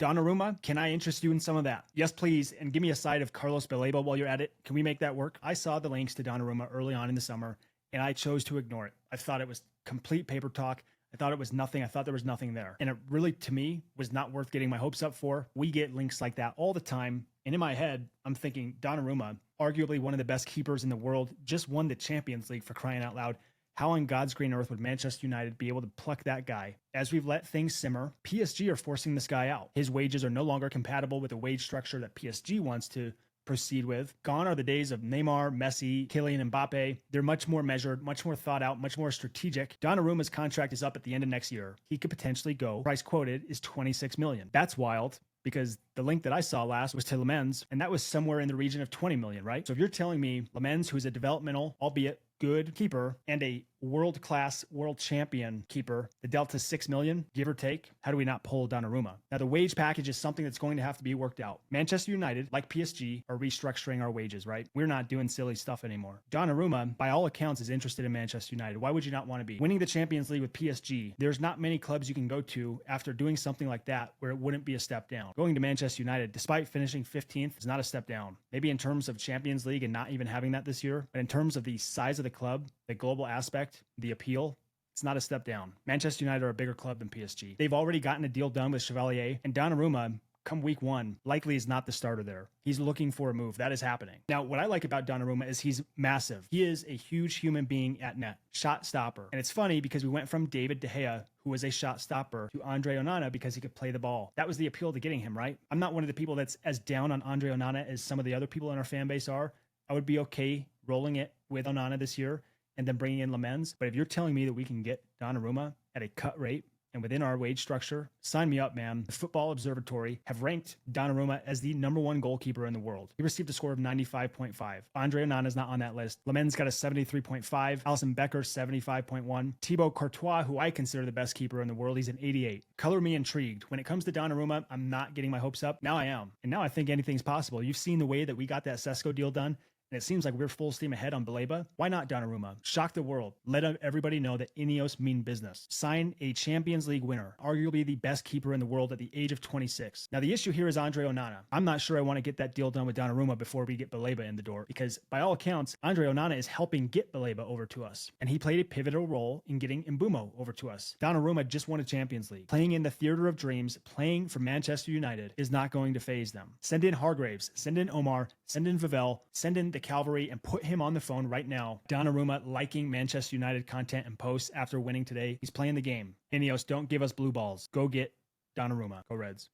Donnarumma, can I interest you in some of that? Yes, please. And give me a side of Carlos Baleba while you're at it. Can we make that work? I saw the links to Donnarumma early on in the summer, and I chose to ignore it. I thought it was complete paper talk. I thought it was nothing. I thought there was nothing there. And it really, to me, was not worth getting my hopes up for. We get links like that all the time. And in my head, I'm thinking Donnarumma, arguably one of the best keepers in the world, just won the Champions League, for crying out loud. How on God's green earth would Manchester United be able to pluck that guy? As we've let things simmer, PSG are forcing this guy out. His wages are no longer compatible with the wage structure that PSG wants to proceed with. Gone are the days of Neymar, Messi, Kylian Mbappe. They're much more measured, much more thought out, much more strategic. Donnarumma's contract is up at the end of next year. He could potentially go. Price quoted is 26 million. That's wild, because the link that I saw last was to Lemens, and that was somewhere in the region of 20 million, right? So if you're telling me Lemens, who's a developmental, albeit good keeper, and a world-class, world champion keeper, the delta 6 million, give or take, how do we not pull Donnarumma? Now, the wage package is something that's going to have to be worked out. Manchester United, like PSG, are restructuring our wages, right? We're not doing silly stuff anymore. Donnarumma, by all accounts, is interested in Manchester United. Why would you not want to be? Winning the Champions League with PSG, there's not many clubs you can go to after doing something like that where it wouldn't be a step down. Going to Manchester United, despite finishing 15th, is not a step down. Maybe in terms of Champions League and not even having that this year, but in terms of the size of the club, the global aspect, the appeal, it's not a step down. Manchester United are a bigger club than PSG. They've already gotten a deal done with Chevalier, and Donnarumma, come week one, likely is not the starter there. He's looking for a move. That is happening. Now, what I like about Donnarumma is he's massive. He is a huge human being at net, shot stopper. And it's funny because we went from David De Gea, who was a shot stopper, to Andre Onana because he could play the ball. That was the appeal to getting him, right? I'm not one of the people that's as down on Andre Onana as some of the other people in our fan base are. I would be okay rolling it with Onana this year and then bringing in Lemens. But if you're telling me that we can get Donnarumma at a cut rate and within our wage structure, sign me up, man. The Football Observatory have ranked Donnarumma as the #1 goalkeeper in the world. He received a score of 95.5. Andre Onana is not on that list. Lemens got a 73.5. Alisson Becker, 75.1. Thibaut Courtois, who I consider the best keeper in the world, he's an 88. Color me intrigued. When it comes to Donnarumma, I'm not getting my hopes up. Now I am. And now I think anything's possible. You've seen the way that we got that Sesko deal done. And it seems like we're full steam ahead on Baleba. Why not Donnarumma? Shock the world. Let everybody know that Ineos mean business. Sign a Champions League winner, arguably the best keeper in the world at the age of 26. Now, the issue here is Andre Onana. I'm not sure I want to get that deal done with Donnarumma before we get Baleba in the door, because by all accounts, Andre Onana is helping get Baleba over to us. And he played a pivotal role in getting Mbumo over to us. Donnarumma just won a Champions League. Playing in the theater of dreams, playing for Manchester United is not going to faze them. Send in Hargraves, send in Omar, send in Vivell, send in the Calvary, and put him on the phone right now. Donnarumma liking Manchester United content and posts after winning today. He's playing the game. Ineos, don't give us blue balls. Go get Donnarumma. Go Reds.